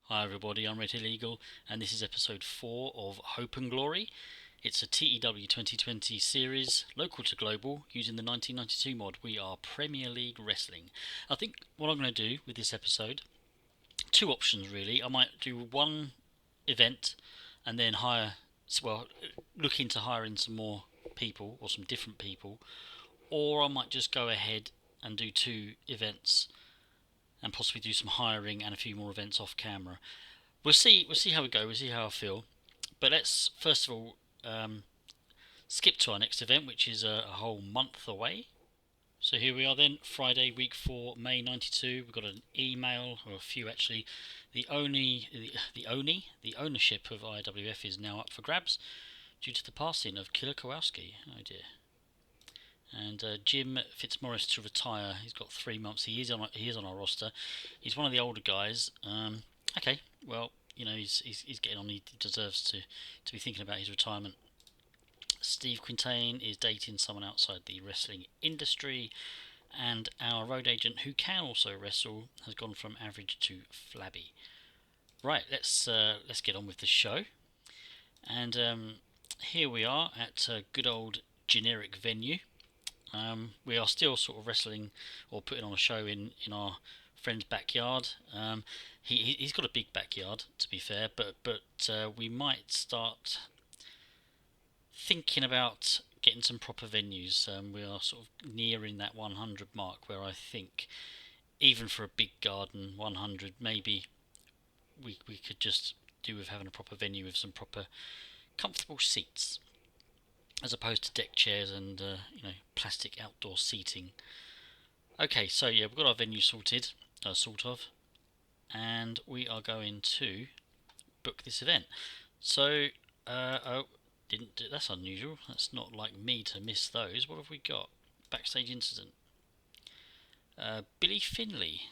Hi everybody, I'm Red Hill Eagle, and this is episode 4 of Hope and Glory. It's a TEW2020 series, local to global, using the 1992 mod. We are Premier League Wrestling. I think what I'm going to do with this episode, two options really. I might do one event and then look into hiring some more people or some different people, or I might just go ahead and do two events and possibly do some hiring and a few more events off camera. We'll see. We'll see how we go. We'll see how I feel. But let's first of all skip to our next event, which is a whole month away. So here we are then, Friday, week 4, May '92. We've got an email, or a few actually. The ownership of IWF is now up for grabs due to the passing of Killer Kowalski. Oh dear. And Jim Fitzmaurice to retire. He's got 3 months. He is on our roster. He's one of the older guys. Okay, well, he's getting on. He deserves to be thinking about his retirement. Steve Quintain is dating someone outside the wrestling industry, and our road agent, who can also wrestle, has gone from average to flabby. Right, let's get on with the show. And here we are at a good old generic venue. We are still sort of wrestling or putting on a show in our friend's backyard. He's got a big backyard, to be fair, but we might start thinking about getting some proper venues. We are sort of nearing that 100 mark, where I think even for a big garden, 100 maybe we could just do with having a proper venue with some proper comfortable seats, as opposed to deck chairs and plastic outdoor seating. Okay, so yeah, we've got our venue sorted, sort of, and we are going to book this event. So, that's unusual. That's not like me to miss those. What have we got? Backstage incident. Billy Finley.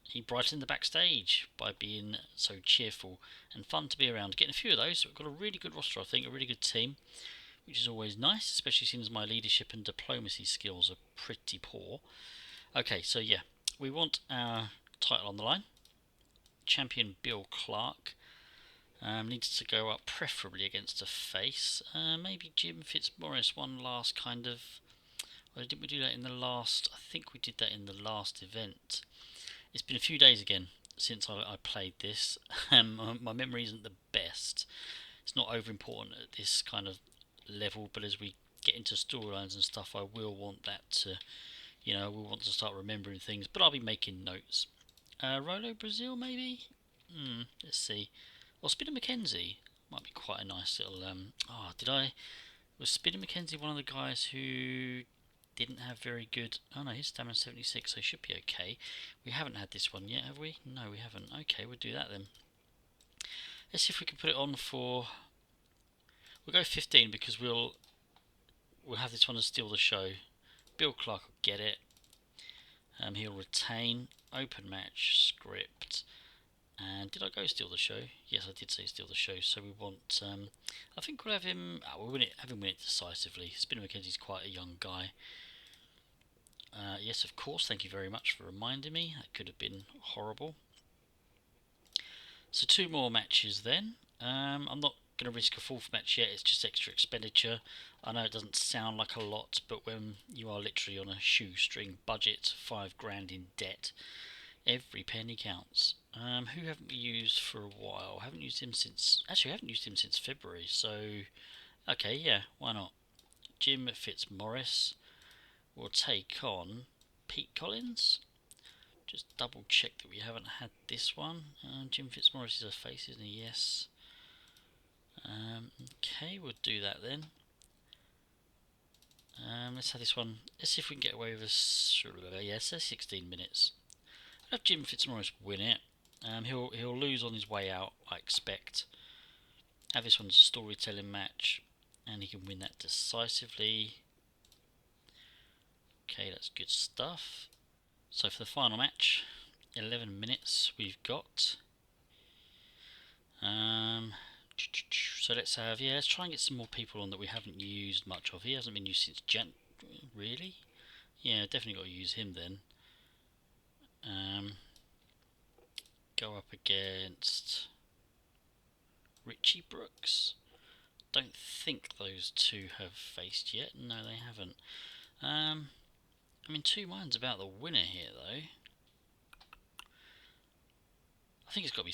He brightened the backstage by being so cheerful and fun to be around. Getting a few of those. So we've got a really good roster, I think, a really good team, which is always nice, especially since my leadership and diplomacy skills are pretty poor. Okay, so yeah, we want our title on the line. Champion Bill Clark needs to go up, preferably against a face. Maybe Jim Fitzmaurice, one last kind of... Well, didn't we do that in the last... I think we did that in the last event. It's been a few days again since I played this. My memory isn't the best. It's not over important at this kind of level, but as we get into storylines and stuff, I will want that to, I will want to start remembering things, but I'll be making notes. Rolo Brazil, maybe? Let's see. Or Spinner McKenzie might be quite a nice little. Was Spinner McKenzie one of the guys who didn't have very good... Oh no, his stamina 76, so he should be okay. We haven't had this one yet, have we? No, we haven't. Okay, we'll do that then. Let's see if we can put it on for... We'll go 15 because we'll have this one to steal the show. Bill Clark will get it. He'll retain. Open match script. And did I go steal the show? Yes, I did say steal the show. So we want... I think we'll have him... we'll have him win it decisively. Spinner McKenzie's quite a young guy. Yes, of course. Thank you very much for reminding me. That could have been horrible. So 2 more matches then. I'm not going to risk a 4th match yet. It's just extra expenditure. I know it doesn't sound like a lot, but when you are literally on a shoestring budget, 5 grand in debt, every penny counts. Who haven't we used for a while? Haven't used him since... Actually, I haven't used him since February, so... Okay, yeah, why not? Jim Fitzmaurice will take on Pete Collins. Just double check that we haven't had this one. Jim Fitzmaurice is a face, isn't he? Yes. Okay, we'll do that then. Let's have this one. Let's see if we can get away with a... Yeah, it says 16 minutes. I'll have Jim Fitzmaurice win it. He'll lose on his way out, I expect. Have this one as a storytelling match, and he can win that decisively. Okay, that's good stuff. So for the final match, 11 minutes we've got. So let's try and get some more people on that we haven't used much of. He hasn't been used since really? Yeah, definitely got to use him then. go up against Richie Brooks. Don't think those two have faced yet. No, they haven't. I'm in two minds about the winner here, though. I think it's got to be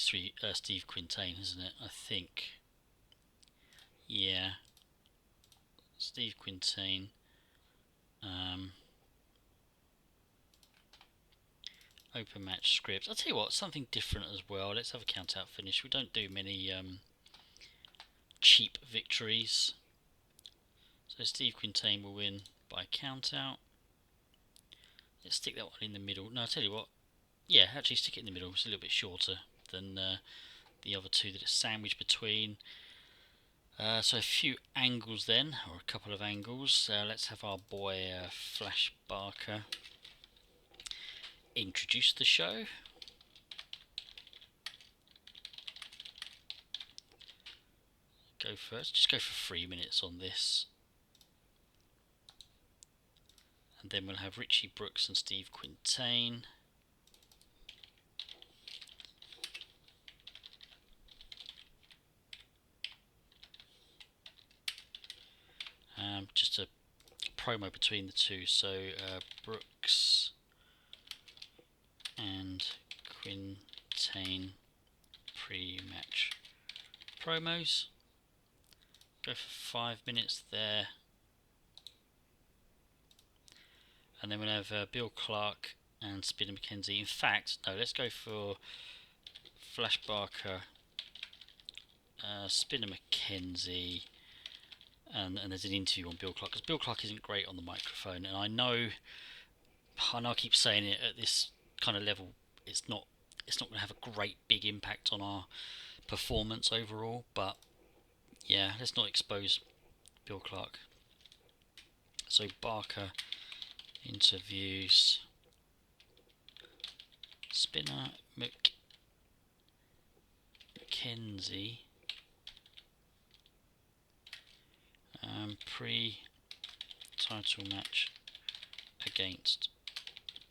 Steve Quintain, isn't it? I think. Yeah. Steve Quintain. Open match script. I'll tell you what, something different as well. Let's have a count out finish. We don't do many cheap victories. So Steve Quintain will win by count out. Let's stick that one in the middle. No, I'll tell you what. Yeah, actually stick it in the middle. It's a little bit shorter than the other two that it's sandwiched between. So a few angles then, or a couple of angles. Let's have our boy Flash Barker introduce the show. Go first. Just go for 3 minutes on this. And then we'll have Richie Brooks and Steve Quintain. Just a promo between the two. So Brooks and Quintain pre-match promos. Go for 5 minutes there. And then we'll have Bill Clark and Spinner McKenzie. In fact, no, let's go for Flash Barker, Spinner McKenzie, and there's an interview on Bill Clark, because Bill Clark isn't great on the microphone, and I know I keep saying it, at this kind of level, it's not going to have a great big impact on our performance overall, but yeah, let's not expose Bill Clark. So Barker interviews Spinner McKenzie pre-title match against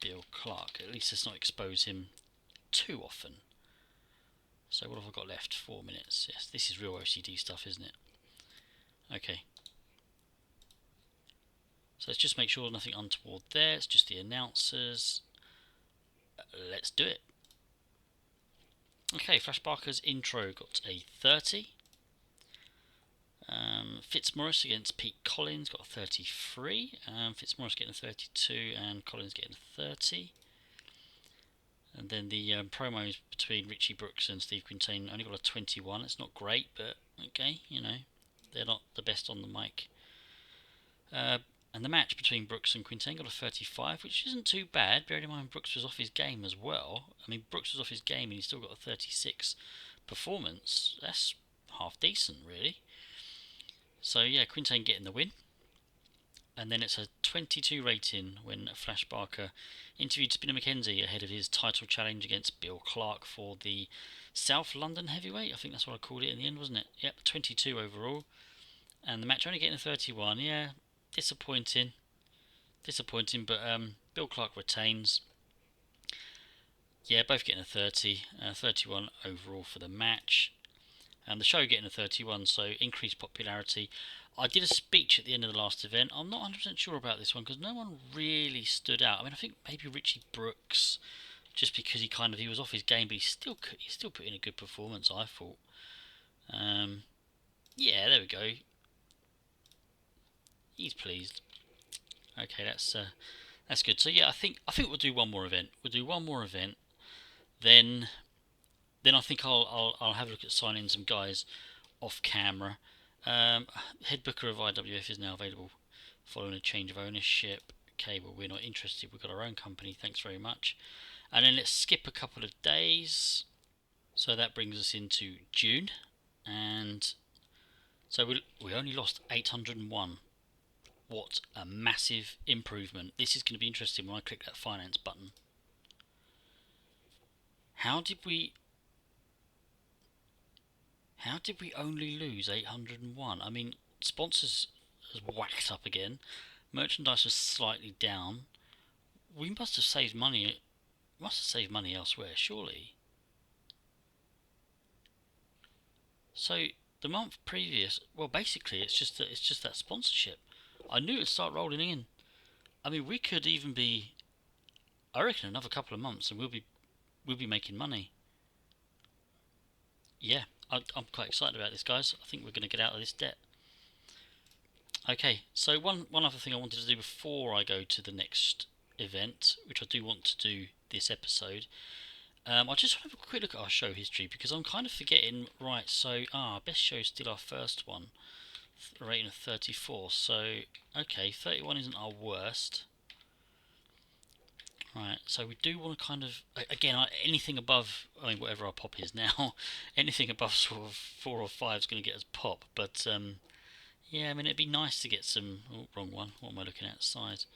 Bill Clark. At least let's not expose him too often. So what have I got left? 4 minutes. Yes, this is real OCD stuff, isn't it? Okay. So let's just make sure nothing untoward there. It's just the announcers. Let's do it. Okay, Flash Barker's intro got a 30. Fitzmaurice against Pete Collins got a 33. Fitzmaurice getting a 32 and Collins getting a 30. And then the promos between Richie Brooks and Steve Quintain only got a 21. It's not great, but okay, you know, they're not the best on the mic. And the match between Brooks and Quintain got a 35, which isn't too bad, bearing in mind Brooks was off his game as well. I mean, Brooks was off his game and he still got a 36 performance. That's half decent, really. So yeah, Quintain getting the win. And then it's a 22 rating when Flash Barker interviewed Spinner McKenzie ahead of his title challenge against Bill Clark for the South London Heavyweight. I think that's what I called it in the end, wasn't it? Yep, 22 overall. And the match only getting a 31. Yeah, disappointing, but Bill Clark retains. Yeah, both getting a 30, 31 overall for the match, and the show getting a 31, so increased popularity. I did a speech at the end of the last event. I'm not 100% sure about this one because no one really stood out. I mean, I think maybe Richie Brooks, just because he was off his game, but he still put in a good performance, I thought. Yeah, there we go. He's pleased. Okay, that's good. So yeah, I think we'll do one more event. Then I think I'll have a look at signing some guys off camera. Head booker of IWF is now available following a change of ownership. Okay, well, we're not interested. We've got our own company. Thanks very much. And then let's skip a couple of days. So that brings us into June, and so we only lost 801. What a massive improvement. This is going to be interesting when I click that finance button. How did we only lose 801? I mean, sponsors has whacked up again. Merchandise was slightly down. We must have saved money elsewhere, surely. So the month previous, well, basically it's just that sponsorship. I knew it'd start rolling in. I mean, we could even be, I reckon, another couple of months, and we'll be making money. Yeah, I'm quite excited about this, guys. I think we're going to get out of this debt. Okay, so one other thing I wanted to do before I go to the next event, which I do want to do this episode. I just want to have a quick look at our show history because I'm kind of forgetting. Right, so best show is still our first one, rating of 34. So okay, 31 isn't our worst. Right, so we do want to kind of again anything above. I mean, whatever our pop is now, anything above sort of 4 or 5 is going to get us pop. But yeah, I mean it'd be nice to get some. Oh, wrong one. What am I looking at? Size.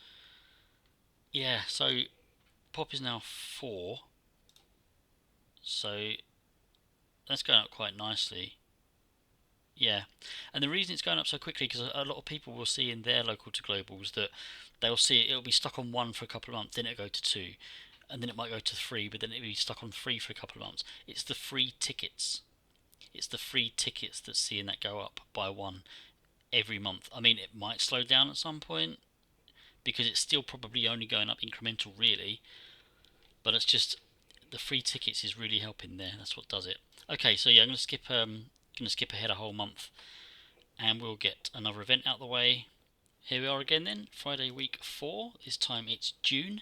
Yeah, so pop is now 4. So that's going up quite nicely. Yeah, and the reason it's going up so quickly because a lot of people will see in their local to globals that they'll see it'll be stuck on 1 for a couple of months, then it'll go to 2, and then it might go to 3, but then it'll be stuck on 3 for a couple of months. It's the free tickets. It's the free tickets that's seeing that go up by 1 every month. I mean, it might slow down at some point because it's still probably only going up incremental, really. But it's just the free tickets is really helping there. That's what does it. Okay, so yeah, I'm gonna skip ahead a whole month, and we'll get another event out the way. Here we are again then, Friday week 4. This time it's June.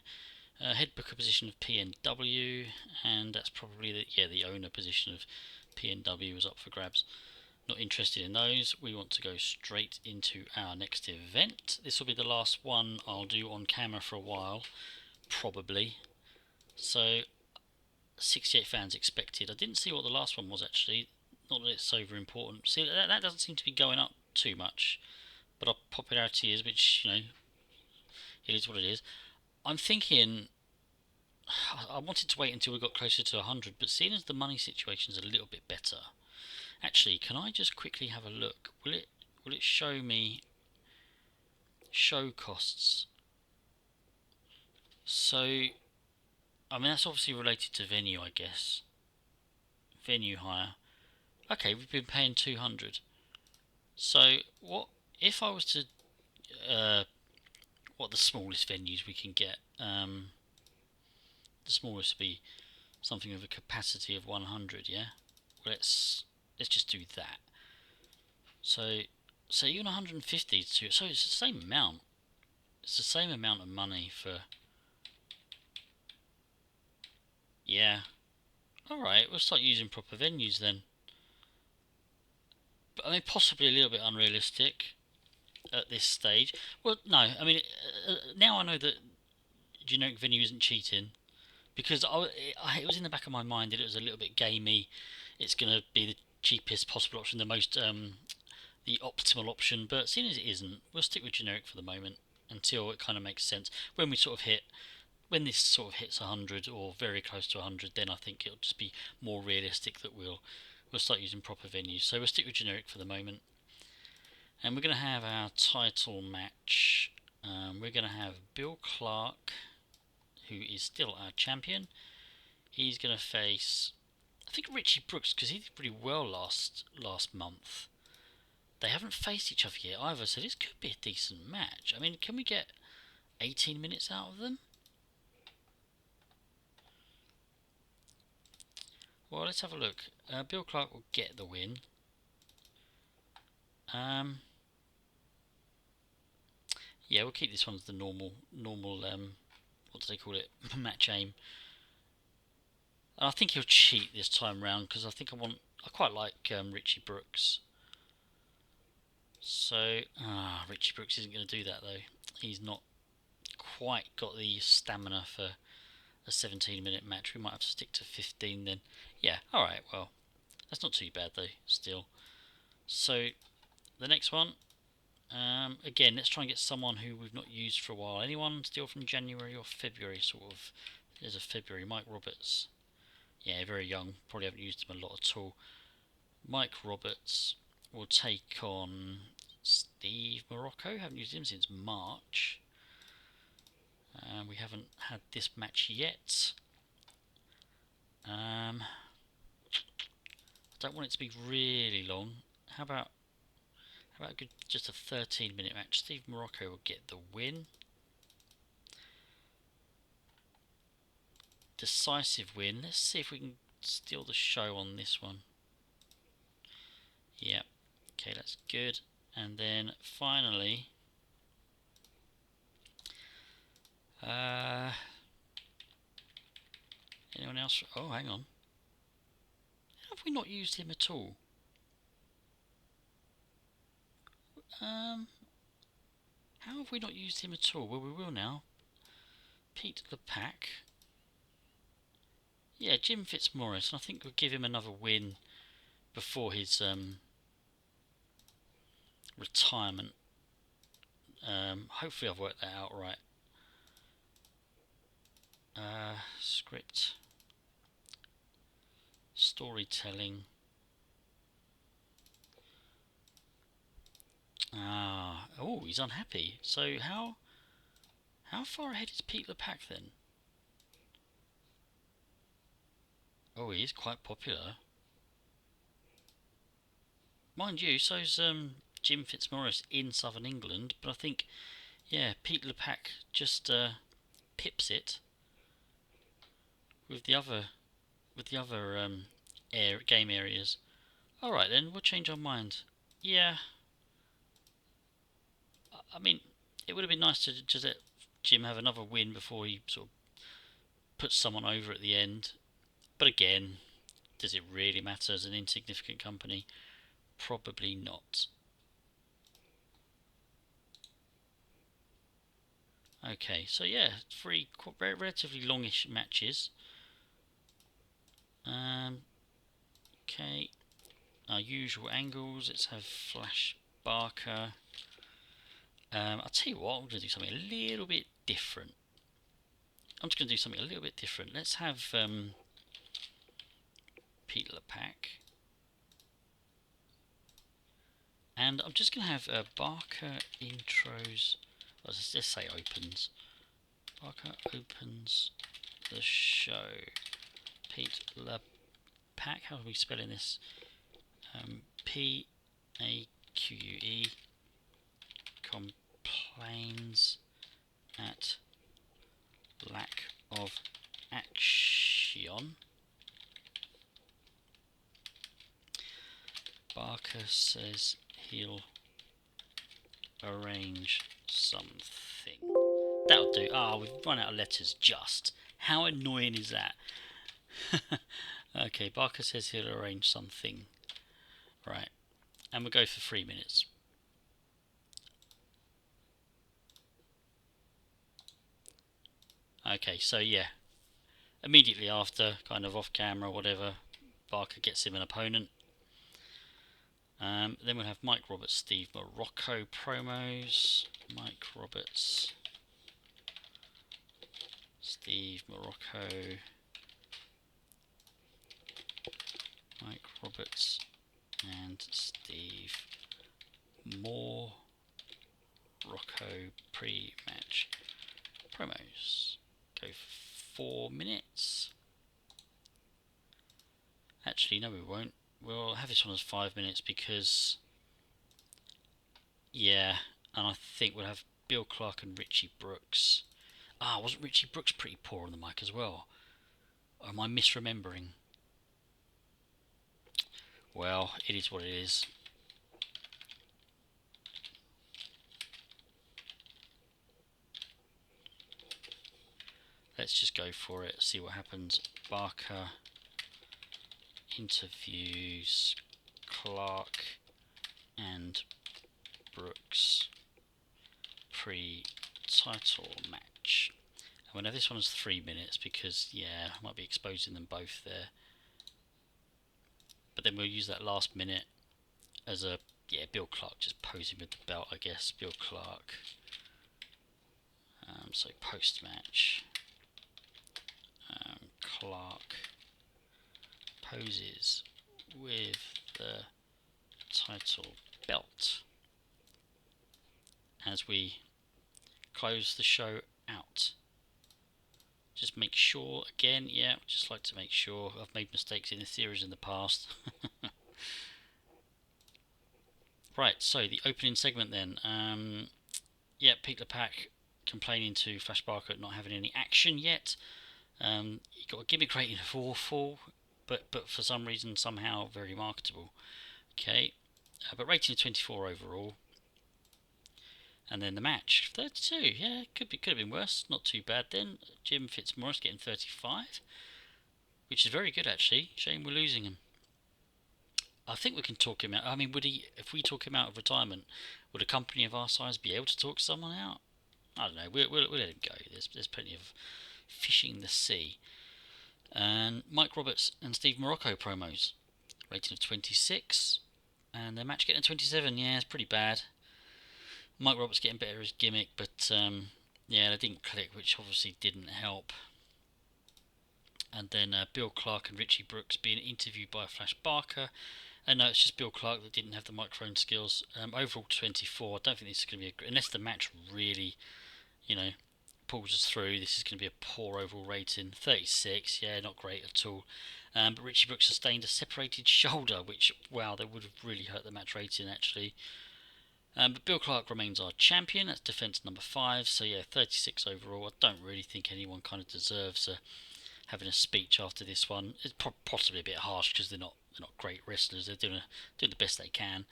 Head booker position of PNW, and that's probably the owner position of PNW was up for grabs. Not interested in those. We want to go straight into our next event. This will be the last one I'll do on camera for a while, probably. So 68 fans expected. I didn't see what the last one was actually. Not that it's over important. See, that doesn't seem to be going up too much, but our popularity is, which it is what it is. I'm thinking I wanted to wait until we got closer to 100, but seeing as the money situation is a little bit better, actually, can I just quickly have a look? Will it show me show costs? So, I mean that's obviously related to venue, I guess. Venue hire. Okay, we've been paying 200. So, what if I was to what the smallest venues we can get? The smallest would be something with a capacity of 100. Yeah. Well, let's just do that. So even 150 to so it's the same amount. It's the same amount of money for. Yeah. All right. We'll start using proper venues then. But I mean, possibly a little bit unrealistic at this stage. Well, no. I mean, now I know that generic venue isn't cheating because it was in the back of my mind that it was a little bit gamey. It's going to be the cheapest possible option, the most the optimal option. But seeing as it isn't, we'll stick with generic for the moment until it kind of makes sense. When this sort of hits 100 or very close to 100, then I think it'll just be more realistic that we'll start using proper venues. So we'll stick with generic for the moment, and we're going to have our title match. We're going to have Bill Clark, who is still our champion. He's going to face, I think, Richie Brooks because he did pretty well last month. They haven't faced each other yet either, so this could be a decent match. I mean, can we get 18 minutes out of them? Well, let's have a look. Bill Clark will get the win. Yeah, we'll keep this one as the normal. What do they call it? Match aim. And I think he'll cheat this time round because I quite like Richie Brooks. So, Richie Brooks isn't going to do that though. He's not quite got the stamina for a 17-minute match. We might have to stick to 15 then. Yeah, alright, well, that's not too bad though, still. So, the next one, again, let's try and get someone who we've not used for a while. Anyone still from January or February, sort of? There's a February. Mike Roberts. Yeah, very young. Probably haven't used him a lot at all. Mike Roberts will take on Steve Morocco. Haven't used him since March. We haven't had this match yet. I don't want it to be really long. How about just a 13-minute match? Steve Morocco will get the win. Decisive win. Let's see if we can steal the show on this one. Yep. Okay, that's good. And then finally, anyone else? Oh, hang on. Have we not used him at all? How have we not used him at all? Well, we will now. Pete the Pack. Yeah, Jim Fitzmaurice. I think we'll give him another win before his retirement. Hopefully I've worked that out right. Script. Storytelling. Oh, he's unhappy. So how far ahead is Pete the Pack then? Oh, he is quite popular. Mind you, so's Jim Fitzmaurice in Southern England, but I think, yeah, Pete the Pack just pips it with the other game areas. All right then, we'll change our mind. Yeah, I mean, it would have been nice to just let Jim have another win before he sort of puts someone over at the end. But again, does it really matter as an insignificant company? Probably not. Okay, so yeah, three relatively longish matches. Okay, our usual angles. Let's have Flash Barker. I'll tell you what, I'm going to do something a little bit different. Let's have Pete the Pack. And I'm just going to have Barker intros. Let's just say opens. Barker opens the show. Pete the Pack. How are we spelling this? P-A-Q-U-E. Complains at lack of action. Barker says he'll arrange something. That'll do. We've run out of letters just. How annoying is that? Okay, Barker says he'll arrange something. Right. And we'll go for 3 minutes. Okay, so yeah. Immediately after, kind of off camera, whatever, Barker gets him an opponent. Then we'll have Mike Roberts, Steve Morocco promos. Mike Roberts, Steve Morocco. Mike Roberts and Steve Morocco pre-match promos. Go for 4 minutes. Actually, no, we won't. We'll have this one as 5 minutes because, yeah, and I think we'll have Bill Clark and Richie Brooks. Wasn't Richie Brooks pretty poor on the mic as well? Or am I misremembering? Well, it is what it is. Let's just go for it, see what happens. Barker interviews Clark and Brooks pre-title match. And we'll have this one as 3 minutes because, yeah, I might be exposing them both there. But then we'll use that last minute as a, yeah, Bill Clark just posing with the belt, I guess. Bill Clark. So post-match. Clark poses with the title belt as we close the show out. Just make sure again. Yeah, just like to make sure. I've made mistakes in the series in the past. Right, so the opening segment then. Yeah, Peter Pack complaining to Flash Barker not having any action yet. He got a gimmick rating of awful, but for some reason somehow very marketable. Okay, but rating of 24 overall. And then the match 32. Yeah, could have been worse. Not too bad then. Jim Fitzmaurice getting 35, which is very good actually. Shame we're losing him. I think we can talk him out. I mean, would he? If we talk him out of retirement, would a company of our size be able to talk someone out? I don't know. We'll let him go. There's plenty of fishing in the sea. And Mike Roberts and Steve Morocco promos, rating of 26, and their match getting a 27. Yeah, it's pretty bad. Mike Roberts getting better as gimmick, but yeah, they didn't click, which obviously didn't help. And then Bill Clark and Richie Brooks being interviewed by Flash Barker. And no, it's just Bill Clark that didn't have the microphone skills. Overall 24. I don't think this is going to be unless the match really, pulls us through. This is going to be a poor overall rating. 36. Yeah, not great at all. But Richie Brooks sustained a separated shoulder, which wow, that would have really hurt the match rating actually. But Bill Clark remains our champion. That's defense number 5. So yeah, 36 overall. I don't really think anyone kind of deserves having a speech after this one. It's possibly a bit harsh because they're not great wrestlers. They're doing the best they can.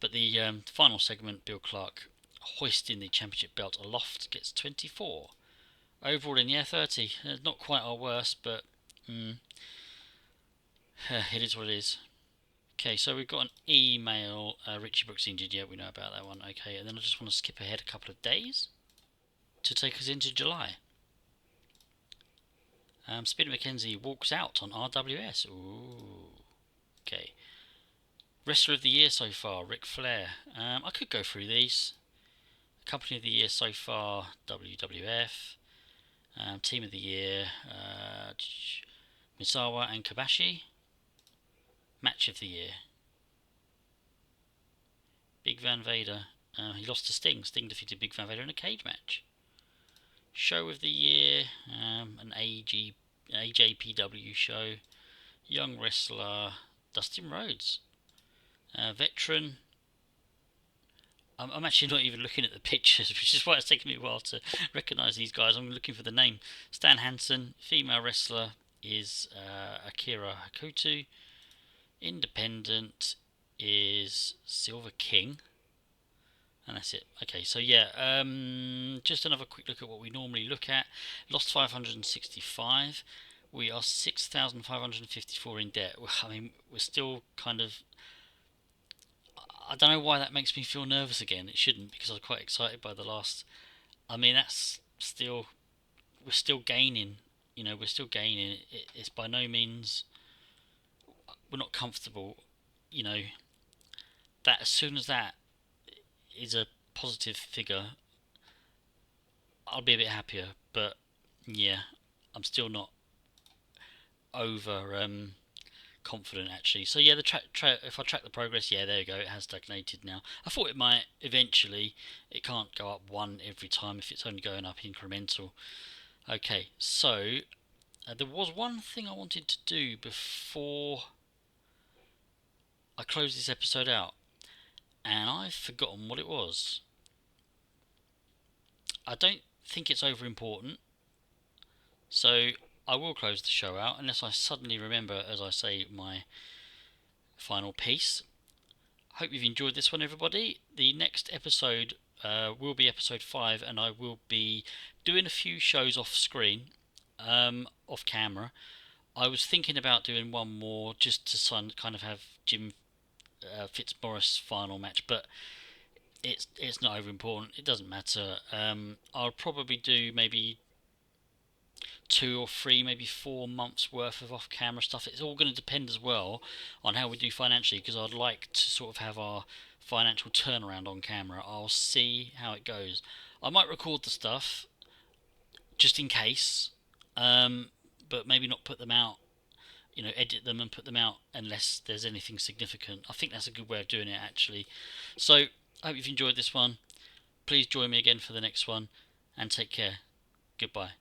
But the final segment, Bill Clark hoisting the championship belt aloft, gets 24. Overall, in yeah, 30. Not quite our worst, but it is what it is. Okay, so we've got an email. Richie Brooks injured. Yeah, we know about that one. Okay, and then I just want to skip ahead a couple of days to take us into July. Speedy McKenzie walks out on RWS. Ooh. Okay. Wrestler of the Year so far, Ric Flair. I could go through these. Company of the Year so far, WWF. Team of the Year, Misawa and Kobashi. Match of the Year, Big Van Vader. He lost to Sting. Sting defeated Big Van Vader in a cage match. Show of the Year, an AJPW show. Young wrestler, Dustin Rhodes. Veteran. I'm actually not even looking at the pictures, which is why it's taken me a while to recognise these guys. I'm looking for the name. Stan Hansen. Female wrestler is Akira Hakuto. Independent is Silver King. And that's it. Okay, so yeah, just another quick look at what we normally look at. Lost 565. We are 6,554 in debt. I mean, we're still kind of... I don't know why that makes me feel nervous again. It shouldn't, because I was quite excited by the last... I mean, that's still... We're still gaining. We're still gaining. It's by no means... We're not comfortable. That as soon as that is a positive figure, I'll be a bit happier. But yeah, I'm still not over confident actually. So yeah, if I track the progress, yeah, there you go. It has stagnated now. I thought it might eventually. It can't go up 1 every time if it's only going up incremental. Okay, so there was one thing I wanted to do before I close this episode out, and I've forgotten what it was. I don't think it's over important, so I will close the show out unless I suddenly remember as I say my final piece. Hope you've enjoyed this one, everybody. The next episode will be episode 5, and I will be doing a few shows off screen, off camera. I was thinking about doing one more just to kind of have Jim Fitzmaurice final match, but it's not over important. It doesn't matter. I'll probably do maybe 2 or 3, maybe 4 months worth of off-camera stuff. It's all going to depend as well on how we do financially, because I'd like to sort of have our financial turnaround on camera. I'll see how it goes. I might record the stuff just in case, but maybe not put them out, edit them and put them out unless there's anything significant. I think that's a good way of doing it actually. So I hope you've enjoyed this one. Please join me again for the next one, and take care. Goodbye.